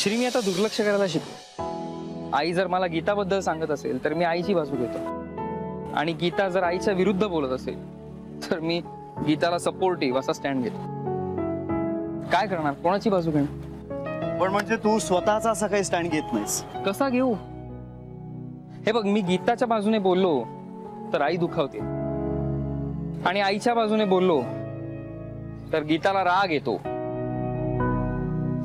श्री, मी आता दुर्लक्ष करायला शिकलो। आई जर मला गीताबद्दल सांगत असेल तर मी आईची बाजू घेतो, आणि गीता जर आईच्या विरुद्ध बोलत असेल तर मी गीताला सपोर्टिव्ह असा स्टँड घेतो। काय करणार, कोणाची बाजू घेणार? पण म्हणजे तू स्वतःचा असा काही स्टँड घेत नाहीस? कसा घेऊ? हे बघ, मी गीताच्या बाजूने बोललो तर आई दुखावते, आणि आईच्या बाजूने बोललो तर गीताला राग येतो।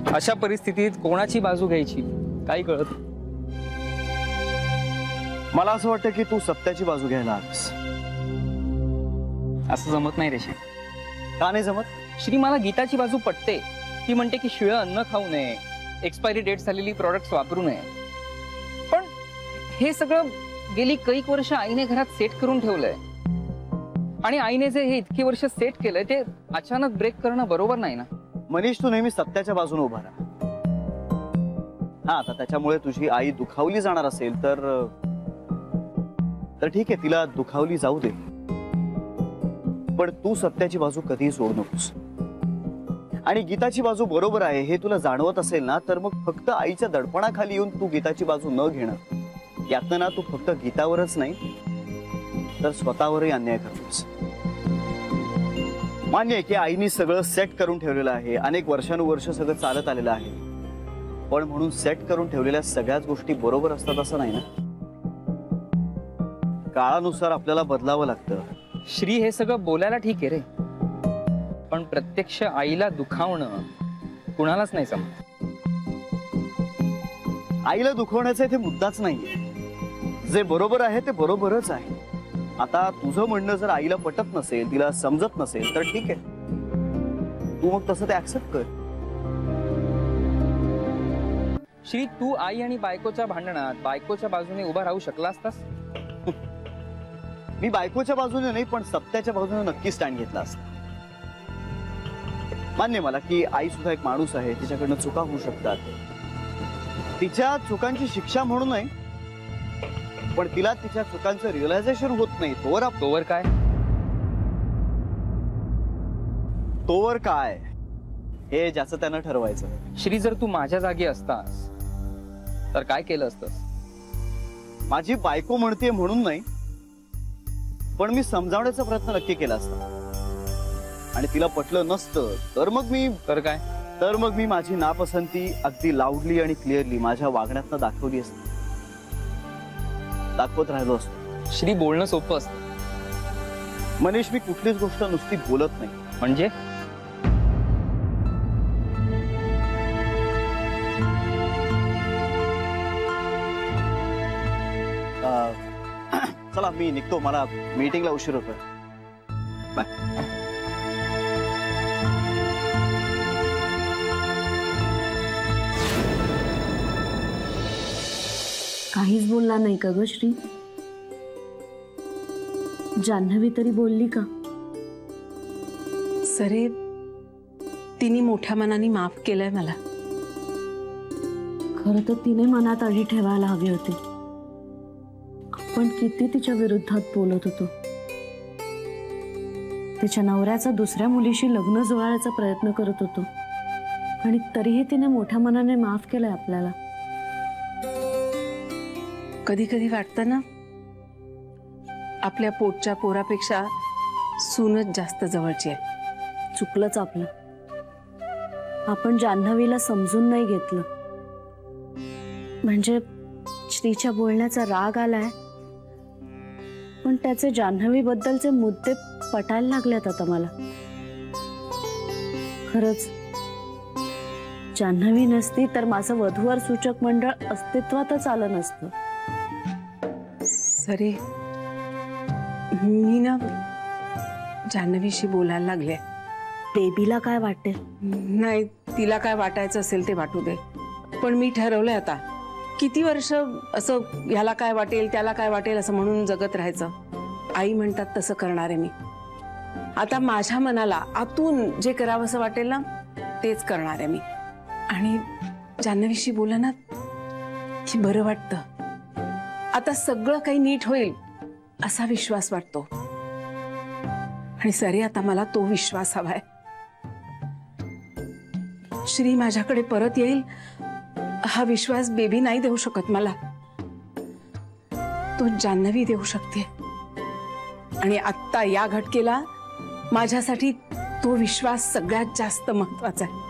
अशा परिस्थितीत कोणाची बाजू घ्यायची काही कळत नाही। मला असं वाटतं की तू सत्याची बाजू घ्यायला हवीस। असं जमत नाही रेशा। का नाही जमत? श्री, मला गीताची बाजू पटते। ती म्हणते की शिळं अन्न खाऊ नये, एक्सपायरी डेट झालेली प्रोडक्ट्स वापरू नये, पण हे सगळं गेली कैक वर्ष आईने घरात सेट करून ठेवलंय, आणि आईने जे हे इतकी वर्ष सेट केलंय ते अचानक ब्रेक करणं बरोबर नाही ना। मनीष, तू नेहमी सत्याच्या बाजूने उभा राहा। हा, आता त्याच्यामुळे तुझी आई दुखावली जाणार असेल तर ठीक आहे, तिला दुखावली जाऊ दे, पण तू सत्याची बाजू कधीही सोडू नकोस। आणि गीताची बाजू बरोबर आहे हे तुला जाणवत असेल ना, तर मग फक्त आईच्या दडपणाखाली येऊन तू गीताची बाजू न घेणं, यातनं ना तू फक्त गीतावरच नाही तर स्वतःवरही अन्याय करतोस। मान्य आहे की आईनी सगळं सेट करून ठेवलेलं आहे, अनेक वर्षानुवर्ष सगळं चालत आलेलं आहे, पण म्हणून सेट करून ठेवलेल्या सगळ्याच गोष्टी बरोबर असतात असं नाही ना। काळानुसार आपल्याला बदलावं लागतं। श्री, हे सगळं बोलायला ठीक आहे रे, पण प्रत्यक्ष आईला दुखावणं कुणालाच नाही जमत। आईला दुखवण्याचा इथे मुद्दाच नाहीये, जे बरोबर आहे ते बरोबरच आहे। आता तुझं म्हणणं जर आईला पटत नसेल, तिला समजत नसेल तर ठीक आहे, तू मग तसं ते ऍक्सेप्ट कर। श्री, तू आई आणि बायकोच्या भांडणात बायकोच्या बाजूने उभा राहू शकला असतास? मी बायकोच्या बाजूने नाही, पण सत्याच्या बाजूने नक्की स्टँड घेतला असता। मान्य मला की आई सुद्धा एक माणूस आहे, तिच्याकडनं चुका होऊ शकतात, तिच्या चुकांची शिक्षा म्हणून नाही, पण तिला तिच्या चुकांचं रिअलायझेशन होत नाही तोवर काय हे ज्याचं त्यानं ठरवायचं। श्री, जर तू माझ्या जागी असतास तर काय केलं असतंस? माझी बायको म्हणते म्हणून नाही, पण मी समजावण्याचा प्रयत्न नक्की केला असता, आणि तिला पटलं नसतं तर मग मी माझी नापसंती अगदी लाऊडली आणि क्लिअरली माझ्या वागण्यातनं दाखवली असती, दाखवत राहिलो असतो। श्री, बोलणं सोपं असतं। मनीष, मी कुठलीच गोष्ट नुसती बोलत नाही। म्हणजे चला मी निघतो, मला मीटिंगला उशीर होतोय। बाय। काहीच बोलला नाही का ग श्री? जान्हवी तरी बोलली का? सरे, तिने मोठ्या मनाने माफ केलंय मला। खरं तर तिने मनात आधी ठेवायला हवी होती। आपण किती तिच्या विरोधात बोलत होतो, तिच्या नवऱ्याचा दुसऱ्या मुलीशी लग्न जुळवायचा प्रयत्न करत होतो, आणि तरीही तिने मोठ्या मनाने माफ केलंय आपल्याला। कधी कधी वाटतं ना, आपल्या पोटच्या पोरापेक्षा सूनच जास्त जवळची आहे। चुकलंच आपलं, आपण जान्हवीला समजून नाही घेतलं। म्हणजे श्रीच्या बोलण्याचा राग आलाय, पण त्याचे जान्हवी बद्दलचे मुद्दे पटायला लागलेत आता मला। खरंच जान्हवी नसती तर माझं वधूवर सूचक मंडळ अस्तित्वातच आलं नसतं। सरे, मी ना जान्हवीशी बोलायला लागले। बेबीला काय वाटेल? नाही, तिला काय वाटायचं असेल ते वाटू दे, पण मी ठरवलंय आता किती वर्ष असं ह्याला काय वाटेल त्याला काय वाटेल असं म्हणून जगत राहायचं। आई म्हणतात तसं करणार आहे मी। आता माझ्या मनाला आतून जे करावंसं वाटेल ना तेच करणार आहे मी। आणि जान्हवीशी बोला ना की बरं वाटतं, आता सगळं काही नीट होईल असा विश्वास वाटतो। आणि सरे, आता मला तो विश्वास हवाय। श्री माझ्याकडे परत येईल हा विश्वास बेबी नाही देऊ शकत मला, तो जान्हवी देऊ शकते. आणि आत्ता या घटकेला माझ्यासाठी तो विश्वास सगळ्यात जास्त महत्वाचा आहे.